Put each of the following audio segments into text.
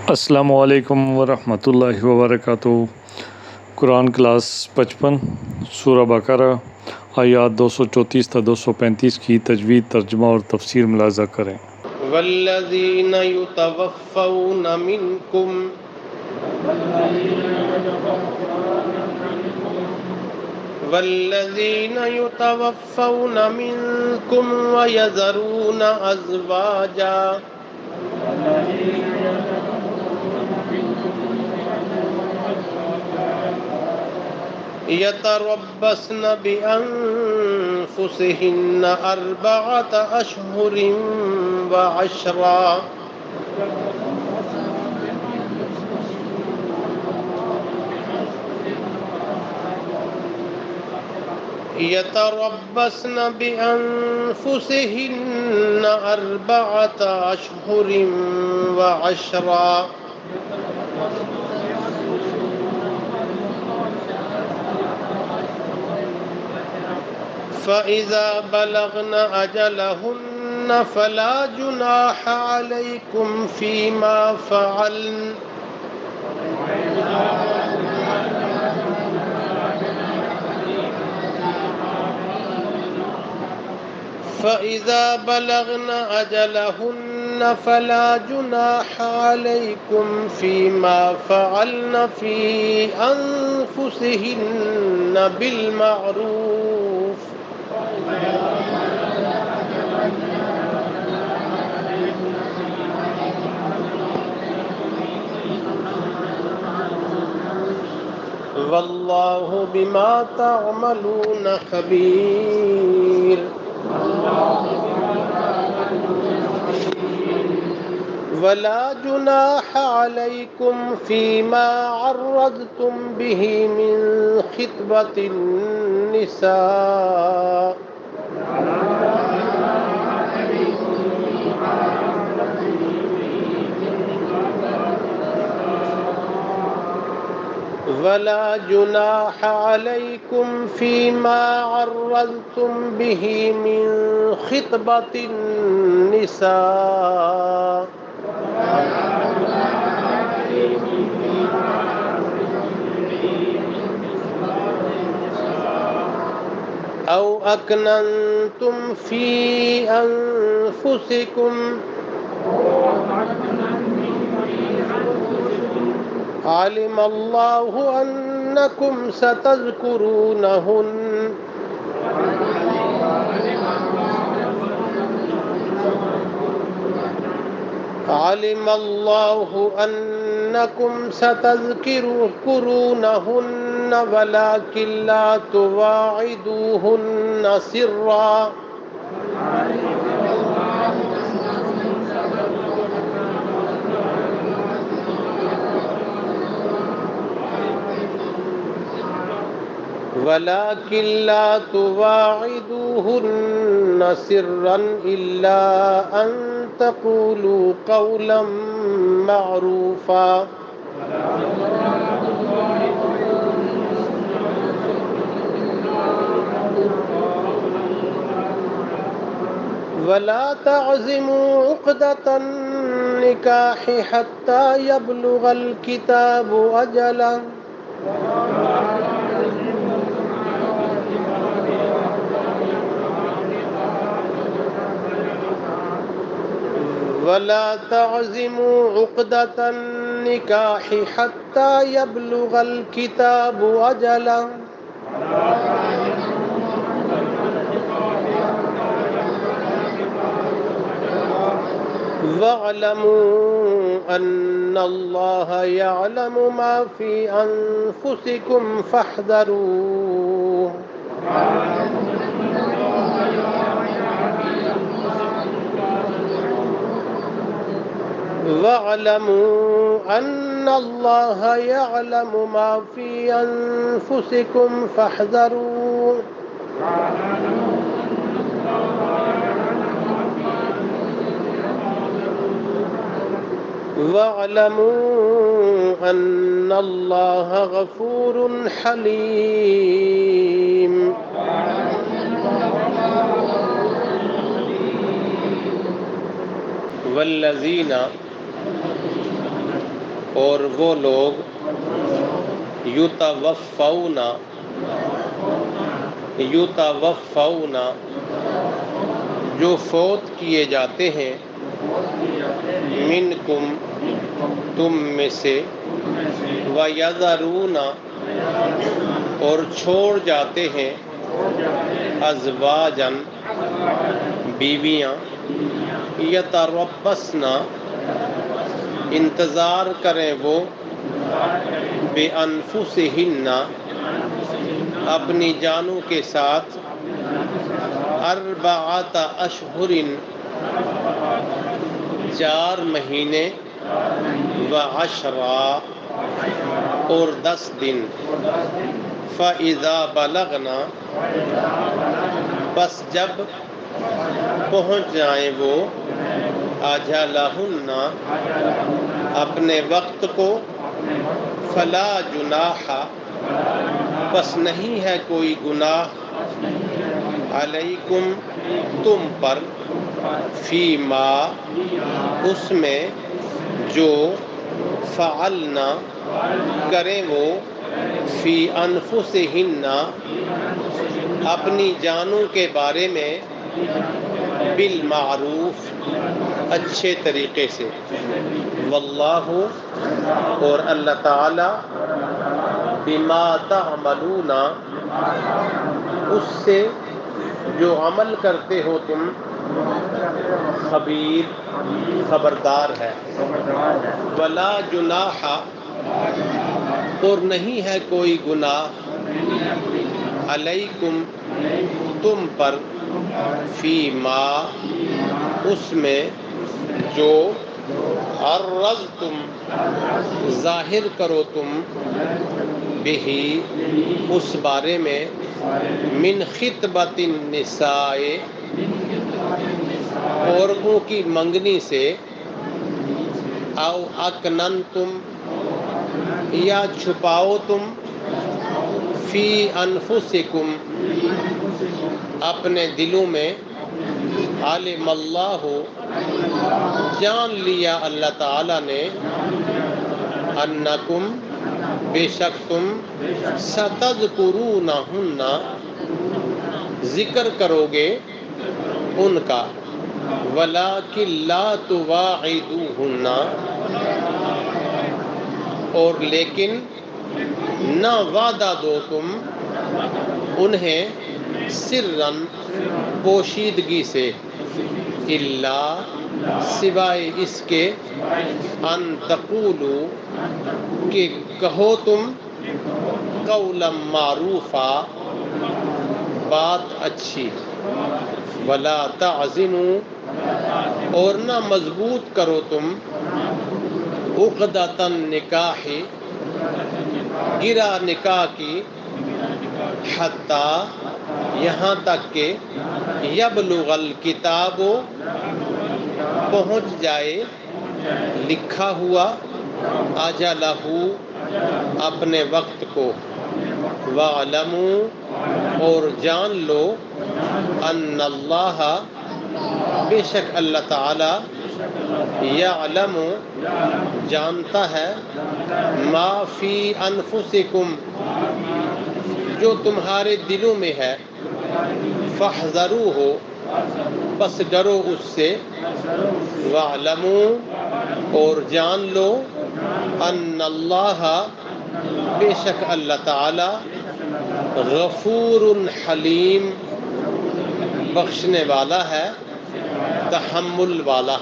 السلام علیکم ورحمۃ اللہ وبرکاتہ۔ قرآن کلاس 55 سورہ بقرہ آیات 234 تا 235 کی تجوید، ترجمہ اور تفسیر ملاحظہ کریں۔ والذین یتوفون منکم ویذرون ازواجا یتربصن بانفسہن اربعۃ اشہر وعشرا يتربصن بأنفسهن أربعة أشهر وعشرا فإذا بلغن أجلهن فلا جناح عليكم فيما فعلن فإذا بلغن أجلهن فلا جناح عليكم فيما فعلن في أنفسهن بالمعروف والله بما تعملون خبير ولا جناح عليكم فيما عرضتم به من خطبة النساء ولا جناح عليكم فيما عرضتم به من خطبة النساء أو أكننتم في أنفسكم علم الله أنكم ستذكرونهن علم الله أنكم ستذكرونهن ولكن لا تواعدوهن سرا ولكن لا تواعدوهن سرا إلا أن تقولوا قولا معروفا ولا تعزموا عقدة النكاح حتى يبلغ الكتاب أجله ولا تعزموا عقدة النكاح حتى يبلغ الكتاب أجله واعلموا أن الله يعلم ما في أنفسكم فاحذروه واعلموا أن الله يعلم ما في أنفسكم فاحذروه واعلموا أن الله غفور حليم والذین اور وہ لوگ یتوفون جو فوت کیے جاتے ہیں منکم تم میں سے وَيَذَرُونَ اور چھوڑ جاتے ہیں ازواجن بیویاں یتربصن انتظار کریں وہ بِأَنفُسِهِنَّ اپنی جانوں کے ساتھ اربعۃ اشہر 4 مہینے وعشرا اور 10 دن فَإِذَا بَلَغْنَا بس جب پہنچ جائیں وہ اجلہن اپنے وقت کو فلا جناح بس نہیں ہے کوئی گناہ علیکم تم پر فیما اس میں جو فعلنا کریں وہ فی انفسہن اپنی جانوں کے بارے میں بالمعروف اچھے طریقے سے واللہ اور اللہ تعالی بما تعملون اس سے جو عمل کرتے ہو تم خبیر خبردار ہے ولا جناح اور نہیں ہے کوئی گناہ علیکم تم پر فیما اس میں جو عرضتم ظاہر کرو تم بہی اس بارے میں من خطبۃ النساء عورتوں کی منگنی سے او اکننتم یا چھپاؤ تم فی انفسکم اپنے دلوں میں علم اللہ جان لیا اللہ تعالی نے انکم بے شک تم ستذکرونہن ذکر کرو گے ان کا ولیکن لا تواعدوہن اور لیکن نہ وعدہ دو تم انہیں سرًا پوشیدگی سے الا سوائے اس کے ان تقولوا کہ کہو تم قولا معروفا بات اچھی ولا تعزموا اور نہ مضبوط کرو تم عقدۃ النکاح گرہ نکاح کی حتی یہاں تک کہ یبلغ الکتاب پہنچ جائے لکھا ہوا اجلہ اپنے وقت کو وَاعْلَمُوا اور جان لو ان اللہ بے شک اللہ تعالی یعلم جانتا ہے ما فی انفسکم جو تمہارے دلوں میں ہے فاحذروہ بس ڈرو اس سے وَاعْلَمُوا اور جان لو ان اللہ بے شک اللہ تعالی غفور حلیم بخشنے والا ہے تحمل والا۔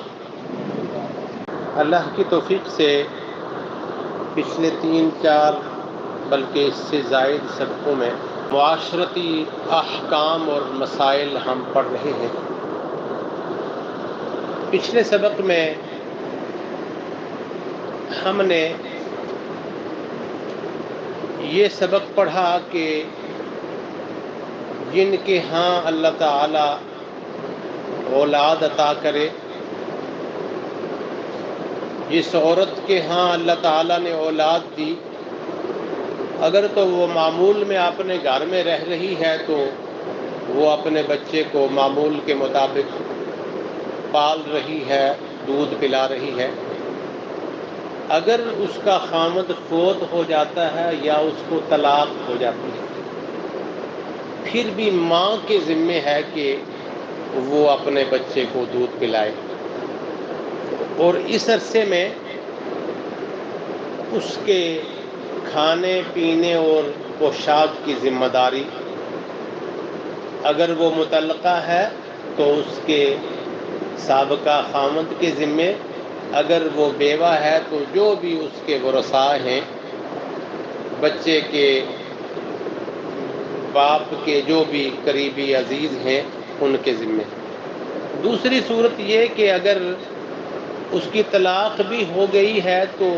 اللہ کی توفیق سے پچھلے 3-4 بلکہ اس سے زائد سبقوں میں معاشرتی احکام اور مسائل ہم پڑھ رہے ہیں۔ پچھلے سبق میں ہم نے یہ سبق پڑھا کہ جن کے ہاں اللہ تعالی اولاد عطا کرے، جس عورت کے ہاں اللہ تعالیٰ نے اولاد دی، اگر تو وہ معمول میں اپنے گھر میں رہ رہی ہے تو وہ اپنے بچے کو معمول کے مطابق پال رہی ہے، دودھ پلا رہی ہے، اگر اس کا خامد فوت ہو جاتا ہے یا اس کو طلاق ہو جاتی ہے، پھر بھی ماں کے ذمے ہے کہ وہ اپنے بچے کو دودھ پلائے، اور اس عرصے میں اس کے کھانے پینے اور پوشاک کی ذمہ داری اگر وہ مطلقہ ہے تو اس کے سابقہ خامند کے ذمے، اگر وہ بیوہ ہے تو جو بھی اس کے ورثاء ہیں، بچے کے باپ کے جو بھی قریبی عزیز ہیں، ان کے ذمے۔ دوسری صورت یہ کہ اگر اس کی طلاق بھی ہو گئی ہے تو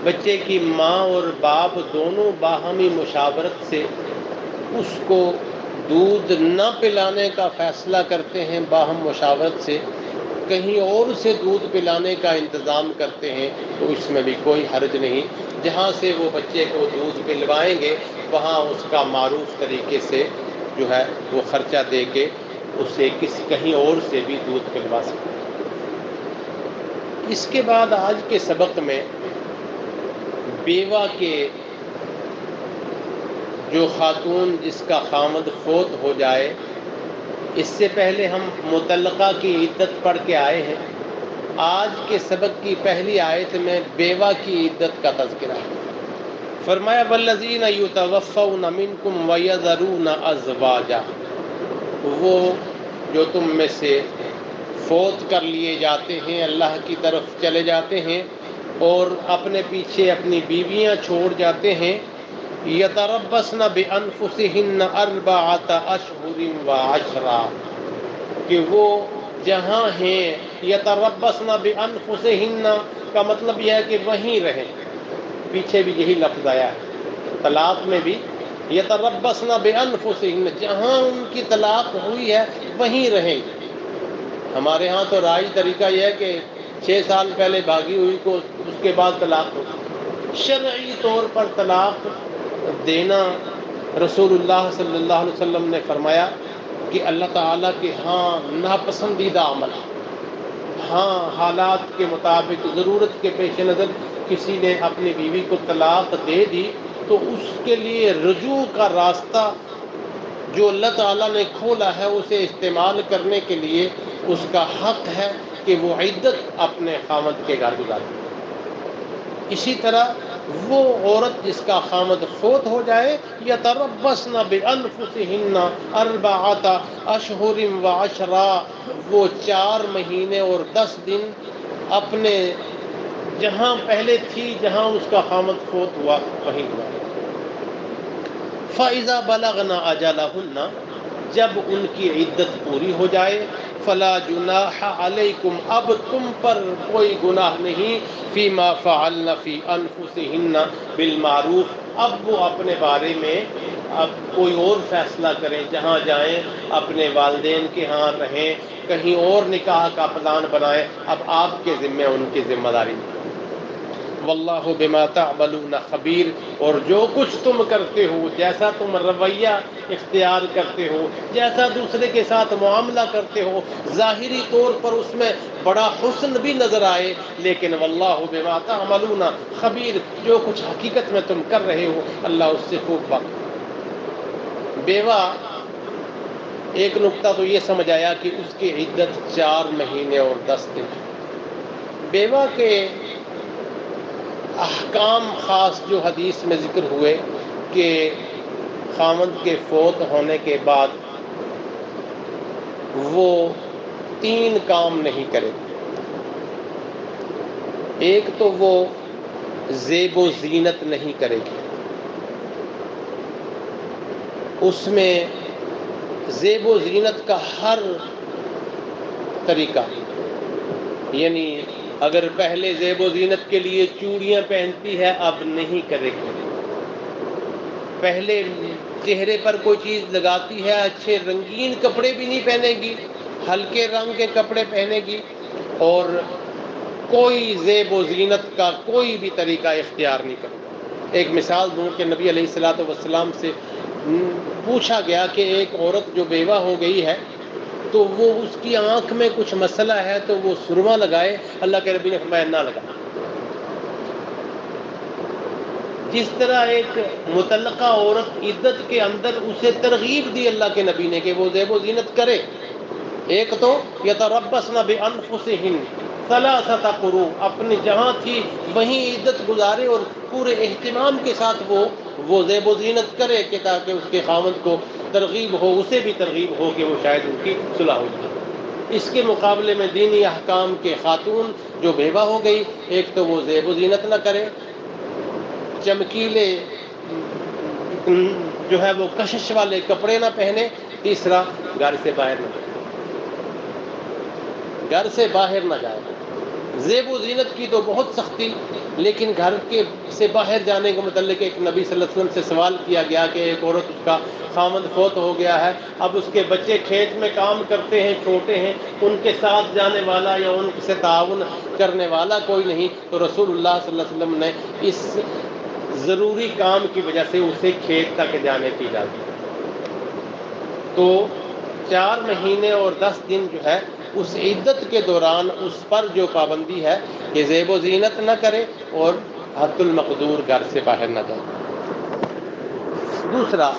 بچے کی ماں اور باپ دونوں باہمی مشاورت سے اس کو دودھ نہ پلانے کا فیصلہ کرتے ہیں، باہم مشاورت سے کہیں اور سے دودھ پلانے کا انتظام کرتے ہیں، تو اس میں بھی کوئی حرج نہیں۔ جہاں سے وہ بچے کو دودھ پلوائیں گے وہاں اس کا معروف طریقے سے جو ہے وہ خرچہ دے کے اسے کہیں اور سے بھی دودھ پلوا سکتے ہیں۔ اس کے بعد آج کے سبق میں بیوہ کے جو خاتون جس کا خامد فوت ہو جائے، اس سے پہلے ہم مطلقہ کی عدت پڑھ کے آئے ہیں۔ آج کے سبق کی پہلی آیت میں بیوہ کی عدت کا تذکرہ ہے۔ فرمایا والذین یتوفون منکم ویذرون ازواجا، وہ جو تم میں سے فوت کر لیے جاتے ہیں، اللہ کی طرف چلے جاتے ہیں اور اپنے پیچھے اپنی بیویاں چھوڑ جاتے ہیں، یتربصن بانفسہن اربعۃ اشہر وعشرا، کہ وہ جہاں ہیں، یتربصن بانفسہن کا مطلب یہ ہے کہ وہیں رہیں، پیچھے بھی یہی لفظ آیا ہے، طلاق میں بھی یتربصن بانفسہن، جہاں ان کی طلاق ہوئی ہے وہیں رہیں۔ ہمارے ہاں تو رائج طریقہ یہ ہے کہ 6 سال پہلے بھاگی ہوئی کو اس کے بعد طلاق ہو۔ شرعی طور پر طلاق دینا رسول اللہ صلی اللہ علیہ وسلم نے فرمایا کہ اللہ تعالیٰ کے ہاں ناپسندیدہ عمل، ہاں حالات کے مطابق ضرورت کے پیش نظر کسی نے اپنی بیوی کو طلاق دے دی تو اس کے لیے رجوع کا راستہ جو اللہ تعالیٰ نے کھولا ہے اسے استعمال کرنے کے لیے اس کا حق ہے کہ وہ عدت اپنے خامد کے گھر گزارے۔ اسی طرح وہ عورت جس کا خامد فوت ہو جائے، یتربصن بانفسہن اربعۃ اشہر وعشرا، وہ 4 مہینے اور 10 دن اپنے جہاں پہلے تھی، جہاں اس کا خامد فوت ہوا وہیں ہوا۔ فَإِذَا بَلَغْنَ أَجَلَهُنَّ، جب ان کی عدت پوری ہو جائے، فَلَا جُنَاحَ عَلَيْكُمْ، اب تم پر کوئی گناہ نہیں، فِيمَا فَعَلْنَ فِي أَنفُسِهِنَّ بِالْمَعْرُوفِ، اب وہ اپنے بارے میں اب کوئی اور فیصلہ کریں، جہاں جائیں اپنے والدین کے ہاں رہیں، کہیں اور نکاح کا پلان بنائیں، اب آپ کے ذمہ ان کی ذمہ داری نہیں۔ واللہ بما تعملون خبیر، اور جو کچھ تم کرتے ہو، جیسا تم رویہ اختیار کرتے ہو، جیسا دوسرے کے ساتھ معاملہ کرتے ہو، ظاہری طور پر اس میں بڑا حسن بھی نظر آئے، لیکن واللہ بما تعملون خبیر، جو کچھ حقیقت میں تم کر رہے ہو اللہ اس سے خوب واقف۔ بیوہ، ایک نقطہ تو یہ سمجھ آیا کہ اس کی عدت 4 مہینے اور 10 دن۔ بیوہ کے احکام خاص جو حدیث میں ذکر ہوئے کہ خامند کے فوت ہونے کے بعد وہ 3 کام نہیں کرے۔ ایک تو وہ زیب و زینت نہیں کرے گی، اس میں زیب و زینت کا ہر طریقہ، یعنی اگر پہلے زیب و زینت کے لیے چوڑیاں پہنتی ہے اب نہیں کرے گی، پہلے چہرے پر کوئی چیز لگاتی ہے اچھے رنگین کپڑے بھی نہیں پہنے گی، ہلکے رنگ کے کپڑے پہنے گی، اور کوئی زیب و زینت کا کوئی بھی طریقہ اختیار نہیں کرے گی۔ ایک مثال دوں کہ نبی علیہ الصلوۃ والسلام سے پوچھا گیا کہ ایک عورت جو بیوہ ہو گئی ہے تو وہ اس کی آنکھ میں کچھ مسئلہ ہے تو وہ سرما لگائے، اللہ کے نبی نے فرمایا نہ لگائے۔ جس طرح ایک مطلقہ عورت عدت کے اندر اسے ترغیب دی اللہ کے نبی نے کہ وہ زیب و زینت کرے. ایک تو یتربصن بانفسہن ثلاثۃ قروء، اپنی جہاں تھی وہیں عدت گزارے اور پورے اہتمام کے ساتھ وہ زیب و زینت کرے کہ تاکہ اس کے خاوند کو ترغیب ہو، اسے بھی ترغیب ہو کہ وہ شاید ان کی صلح ہو جائے. اس کے مقابلے میں دینی احکام کے خاتون جو بیوہ ہو گئی، ایک تو وہ زیب و زینت نہ کرے، چمکیلے جو ہے وہ کشش والے کپڑے نہ پہنے، تیسرا گھر سے باہر نہ جائے، گھر سے باہر نہ جائے. زیب و زینت کی تو بہت سختی، لیکن گھر کے سے باہر جانے کے متعلق ایک نبی صلی اللہ علیہ وسلم سے سوال کیا گیا کہ ایک عورت، اس کا خامند فوت ہو گیا ہے، اب اس کے بچے کھیت میں کام کرتے ہیں، چھوٹے ہیں، ان کے ساتھ جانے والا یا ان سے تعاون کرنے والا کوئی نہیں، تو رسول اللہ صلی اللہ علیہ وسلم نے اس ضروری کام کی وجہ سے اسے کھیت تک جانے کی اجازت دی. تو 4 مہینے اور 10 دن جو ہے اس عدت کے دوران اس پر جو پابندی ہے کہ زیب و زینت نہ کرے اور حد المقدور گھر سے باہر نہ جائے. دوسرا،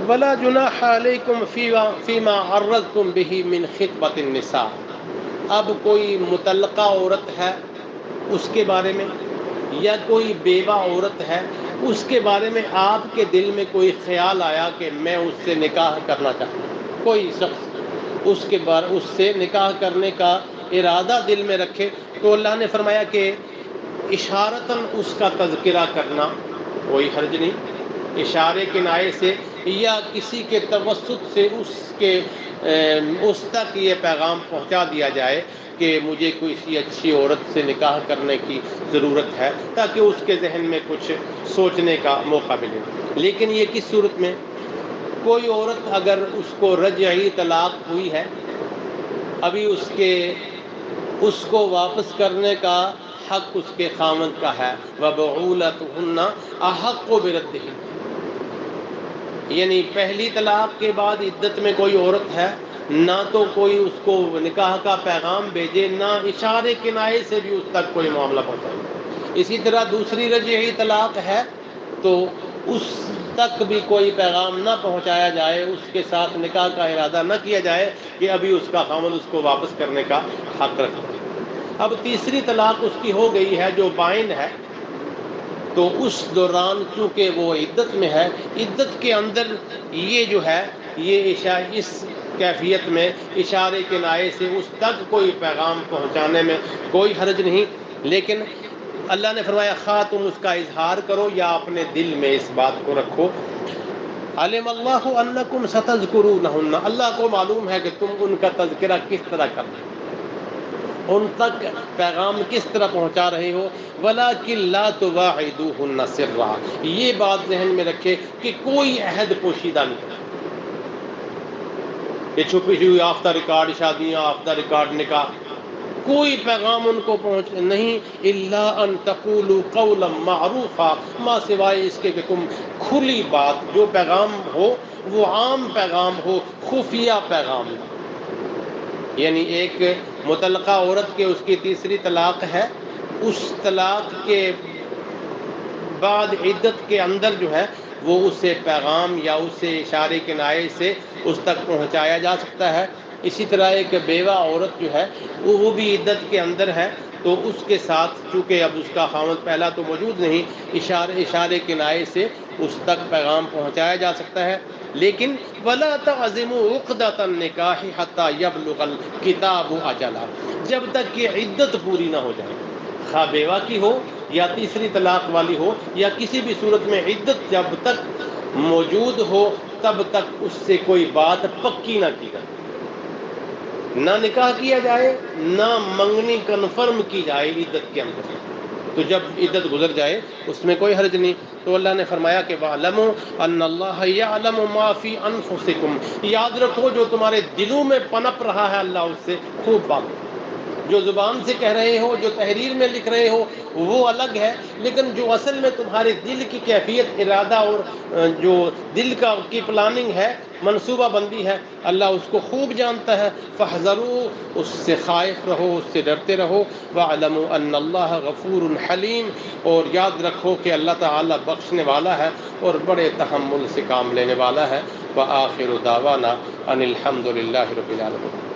ولا جناح علیکم فیما عرضتم به من خطبۃ النساء. اب کوئی مطلقہ عورت ہے اس کے بارے میں، یا کوئی بیوہ عورت ہے اس کے بارے میں آپ کے دل میں کوئی خیال آیا کہ میں اس سے نکاح کرنا چاہتا ہوں، کوئی شخص اس سے نکاح کرنے کا ارادہ دل میں رکھے، تو اللہ نے فرمایا کہ اشارتاً اس کا تذکرہ کرنا کوئی حرج نہیں، اشارے کنائے سے یا کسی کے توسط سے اس تک یہ پیغام پہنچا دیا جائے کہ مجھے کسی اچھی عورت سے نکاح کرنے کی ضرورت ہے، تاکہ اس کے ذہن میں کچھ سوچنے کا موقع ملے. لیکن یہ کس صورت میں؟ کوئی عورت اگر اس کو رجعی طلاق ہوئی ہے، ابھی اس کو واپس کرنے کا حق اس کے خامند کا ہے، وَبُعُولَتُهُنَّ أَحَقُّ بِرَدِّهِنَّ. یعنی پہلی طلاق کے بعد عدت میں کوئی عورت ہے، نہ تو کوئی اس کو نکاح کا پیغام بھیجے، نہ اشارے کنائے سے بھی اس تک کوئی معاملہ پہنچائے. اسی طرح دوسری رجعی طلاق ہے تو اس تک بھی کوئی پیغام نہ پہنچایا جائے، اس کے ساتھ نکاح کا ارادہ نہ کیا جائے کہ ابھی اس کا خامند اس کو واپس کرنے کا حق رکھتا ہے. اب تیسری طلاق اس کی ہو گئی ہے جو بائن ہے، تو اس دوران چونکہ وہ عدت میں ہے، عدت کے اندر یہ جو ہے یہ اس کیفیت میں اشارے کنائے سے اس تک کوئی پیغام پہنچانے میں کوئی حرج نہیں. لیکن اللہ نے فرمایا خواہ تم اس کا اظہار کرو یا اپنے دل میں اس بات کو رکھو. علم اللہ انکم ستذکرونہن، اللہ کو معلوم ہے کہ تم ان کا تذکرہ کس طرح کرنا، ان تک پیغام کس طرح پہنچا رہے ہو. ولیکن لا تواعدوہن سرا، یہ بات ذہن میں رکھے کہ کوئی عہد پوشیدہ نہیں کرنا، یہ چھپی ہوئی آفتہ ریکارڈ شادیاں، آفتہ ریکارڈ نکاح، کوئی پیغام ان کو پہنچ نہیں. الا ان تقولوا قولا معروفا، ما سوائے اس کے کہ تم کھلی بات، جو پیغام ہو وہ عام پیغام ہو، خفیہ پیغام نہ. یعنی ایک مطلقہ عورت کے اس کی تیسری طلاق ہے، اس طلاق کے بعد عدت کے اندر جو ہے وہ اسے پیغام یا اسے اشارے کنائے سے اس تک پہنچایا جا سکتا ہے. اسی طرح ایک بیوہ عورت جو ہے وہ بھی عدت کے اندر ہے، تو اس کے ساتھ چونکہ اب اس کا خامند پہلا تو موجود نہیں، اشارے کنائے سے اس تک پیغام پہنچایا جا سکتا ہے. لیکن وَلَا تَعْزِمُوا عُقْدَةَ النِّكَاحِ حَتَّى يَبْلُغَ الْكِتَابُ أَجَلَهُ، جب تک کہ عدت پوری نہ ہو جائے، خواہ بیوہ کی ہو یا تیسری طلاق والی ہو یا کسی بھی صورت میں عدت جب تک موجود ہو تب تک اس سے کوئی بات پکی نہ کی جائے، نہ نکاح کیا جائے، نہ منگنی کنفرم کی جائے عدت کے اندر. تو جب عدت گزر جائے اس میں کوئی حرج نہیں. تو اللہ نے فرمایا کہ وَاعْلَمُوا أَنَّ اللَّهَ يَعْلَمُ مَا فِي أَنفُسِكُمْ، یاد رکھو جو تمہارے دلوں میں پنپ رہا ہے اللہ اس سے خوب بات. جو زبان سے کہہ رہے ہو، جو تحریر میں لکھ رہے ہو وہ الگ ہے، لیکن جو اصل میں تمہارے دل کی کیفیت، ارادہ اور جو دل کی پلاننگ ہے، منصوبہ بندی ہے، اللہ اس کو خوب جانتا ہے۔ فاحذروا، اس سے خائف رہو، اس سے ڈرتے رہو۔ وَاعْلَمُوا أَنَّ اللَّهَ غَفُورٌ حَلِيمٌ، اور یاد رکھو کہ اللہ تعالیٰ بخشنے والا ہے اور بڑے تحمل سے کام لینے والا ہے۔ وآخر دعوانا ان الحمد للہ رب العالمین۔